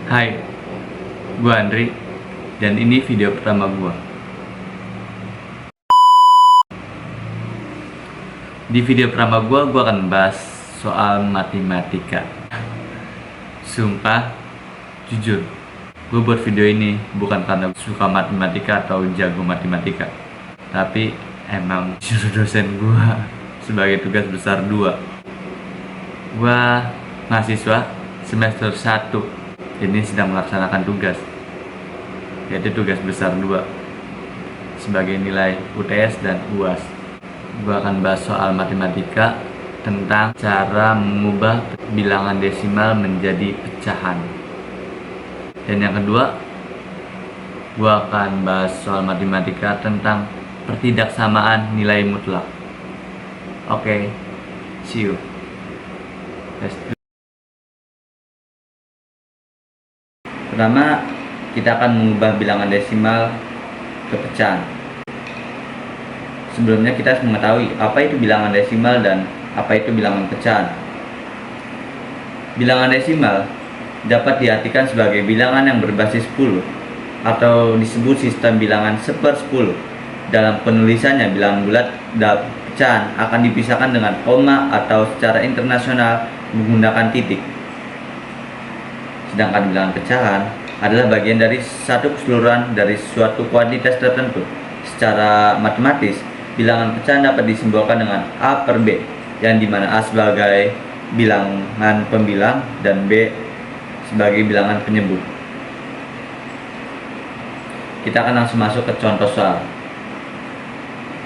Hai, gua Andri, dan ini video pertama gua. Di video pertama gua akan bahas soal matematika. Sumpah, jujur, gua buat video ini bukan karena suka matematika atau jago matematika, tapi emang juru dosen gua sebagai tugas besar 2. Gua mahasiswa semester 1 ini sedang melaksanakan tugas, yaitu tugas besar 2 sebagai nilai UTS dan UAS. Gua akan bahas soal matematika tentang cara mengubah bilangan desimal menjadi pecahan. Dan yang kedua, gua akan bahas soal matematika tentang pertidaksamaan nilai mutlak. Oke, see you. Let's do. Pertama, kita akan mengubah bilangan desimal ke pecahan. Sebelumnya kita harus mengetahui apa itu bilangan desimal dan apa itu bilangan pecahan. Bilangan desimal dapat diartikan sebagai bilangan yang berbasis 10 atau disebut sistem bilangan 1/10. Dalam penulisannya, bilangan bulat dan pecahan akan dipisahkan dengan koma atau secara internasional menggunakan titik. Sedangkan bilangan pecahan adalah bagian dari satu keseluruhan dari suatu kuantitas tertentu. Secara matematis, bilangan pecahan dapat disimbolkan dengan A per B, yang dimana A sebagai bilangan pembilang dan B sebagai bilangan penyebut. Kita akan langsung masuk ke contoh soal.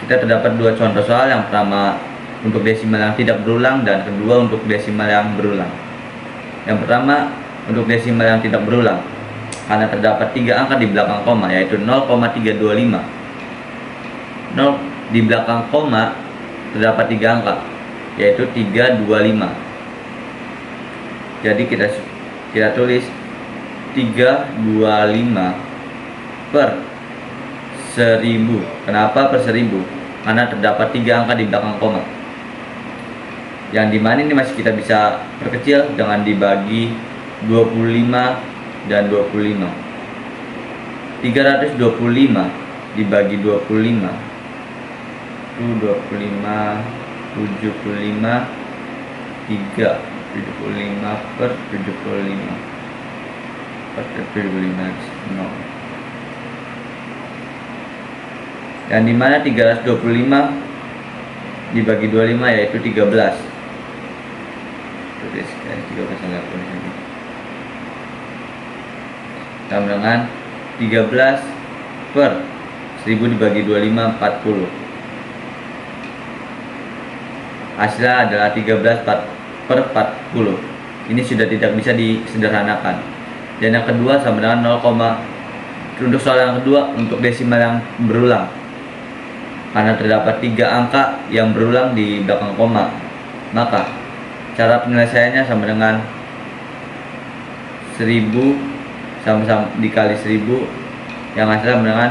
Kita terdapat 2 contoh soal, yang pertama untuk desimal yang tidak berulang dan kedua untuk desimal yang berulang. Yang pertama untuk desimal yang tidak berulang, karena terdapat 3 angka di belakang koma, yaitu 0,325. 0 di belakang koma terdapat 3 angka, yaitu 325. Jadi kita tulis 325 per 1000. Kenapa per 1000? Karena terdapat 3 angka di belakang koma, yang dimana ini masih kita bisa perkecil dengan dibagi 25 dan 25. 325 dibagi 25 itu 25, 75, 3, 75 per 75 per 75, 0. Dan dimana 325 dibagi 25 yaitu 13. Tulis 13 sama dengan 13 per 1000 dibagi 25, 40. Hasilnya adalah 13 per 40. Ini sudah tidak bisa disederhanakan. Dan yang kedua sama dengan 0, untuk soal yang kedua untuk desimal yang berulang, karena terdapat 3 angka yang berulang di belakang koma, maka cara penyelesaiannya sama dengan 1000 sama-sama dikali 1000, yang hasilnya sama dengan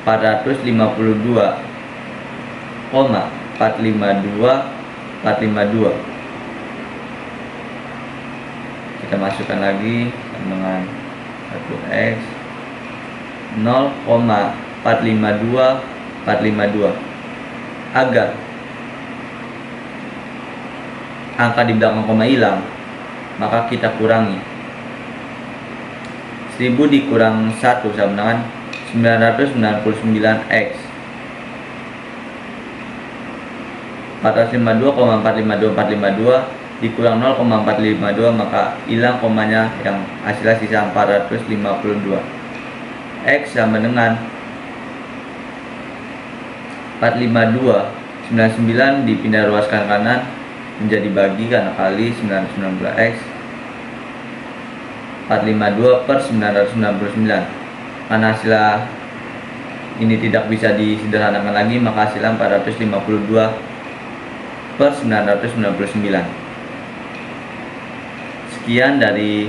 452,452. Kita masukkan lagi dengan 1x 0,452 agar angka di belakang koma hilang, maka kita kurangi 1000 dikurang 1 sama dengan 999x. 452,452 dikurang 0,452, maka hilang komanya, yang hasilnya sisa 452. X sama dengan 452, 99 dipindah ruaskan kanan menjadi bagi karena kali 999x. 452 per 999, karena hasilnya ini tidak bisa disederhanakan lagi, maka hasilnya 452 per 999. Sekian dari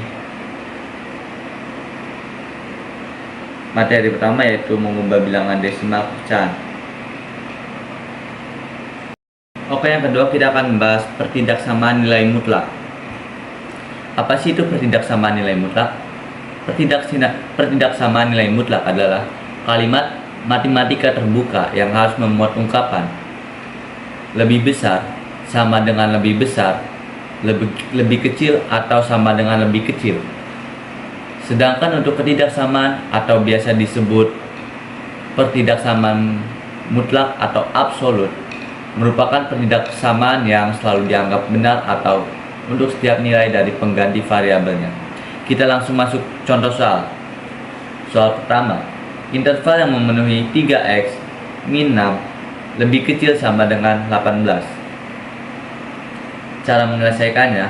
materi pertama, yaitu mengubah bilangan desimal pecahan. Oke, yang kedua kita akan membahas pertidaksamaan nilai mutlak. Apa sih itu pertidaksamaan nilai mutlak? Pertidaksamaan nilai mutlak adalah kalimat matematika terbuka yang harus memuat ungkapan lebih besar sama dengan lebih besar, lebih kecil atau sama dengan lebih kecil. Sedangkan untuk ketidaksamaan atau biasa disebut pertidaksamaan mutlak atau absolut merupakan pertidaksamaan yang selalu dianggap benar atau untuk setiap nilai dari pengganti variabelnya. Kita langsung masuk contoh soal. Soal pertama, interval yang memenuhi 3x min 6 lebih kecil sama dengan 18. Cara menyelesaikannya,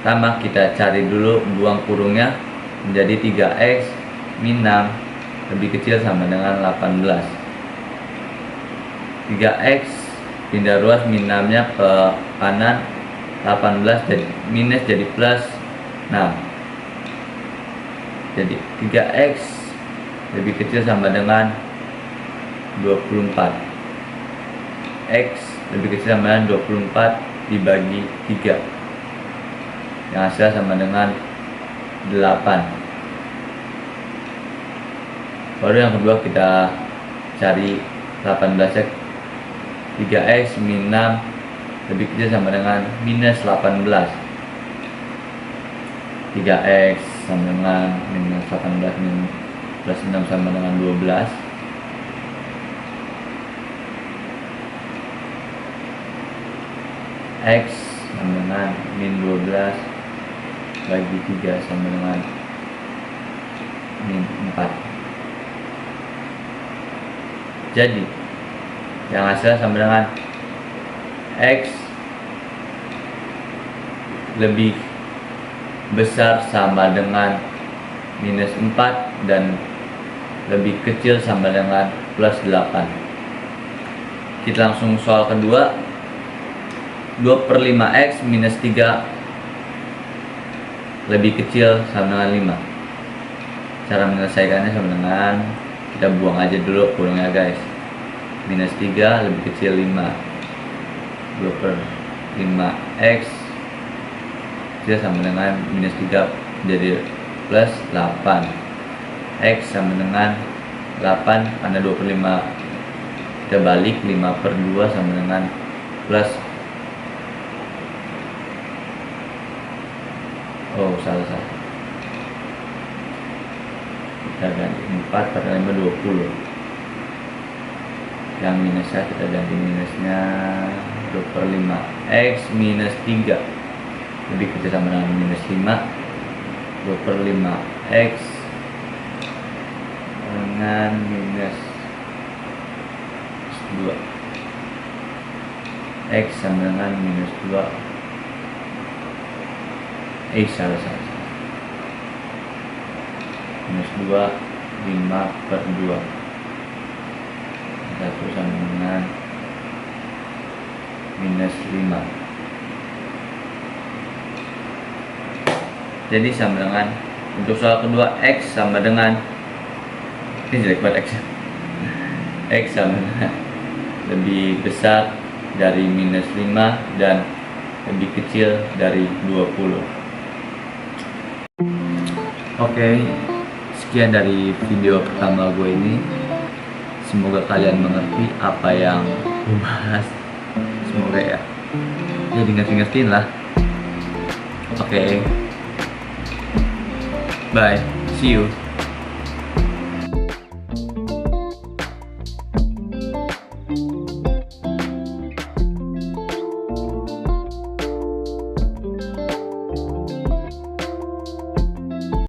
pertama kita cari dulu, buang kurungnya menjadi 3x min 6 lebih kecil sama dengan 18. 3x pindah ruas, min 6 nya ke kanan, 18 jadi minus jadi plus 6. Jadi 3x lebih kecil sama dengan 24. X lebih kecil sama dengan 24 dibagi 3, yang hasil sama dengan 8. Baru yang kedua kita cari 18x. 3x min 6 lebih kecil sama dengan minus 18. 3x sama dengan minus 18 min plus 6 sama dengan 12. X sama dengan min 12 bagi 3 sama dengan min 4. Jadi yang hasil sama dengan X lebih besar sama dengan minus 4 dan lebih kecil sama dengan plus 8. Kita langsung soal kedua. 2/5x minus 3 lebih kecil sama dengan 5. Cara menyelesaikannya sama dengan kita buang aja dulu kurungnya guys. Minus 3 lebih kecil 5. 2/5x kecil sama dengan minus 3 jadi plus 8. X sama dengan 8 karena 2/5 kita balik, 5/2 sama dengan plus salah kita ganti 4 per 5 20. Yang minusnya kita ganti minusnya 2/5 x minus 3 lebih kecil sama dengan minus 5. 2/5 x dengan minus 2 x sama dengan minus 2 salah minus 2 5/2 1 sama dengan minus 5. Jadi sama dengan untuk soal kedua x sama dengan ini jelek banget x sama dengan lebih besar dari minus 5 dan lebih kecil dari 20. Oke, sekian dari video pertama gue ini. Semoga kalian mengerti apa yang gue bahas. Semoga ya jadi ngerti-ngertiin lah. Oke, bye, see you.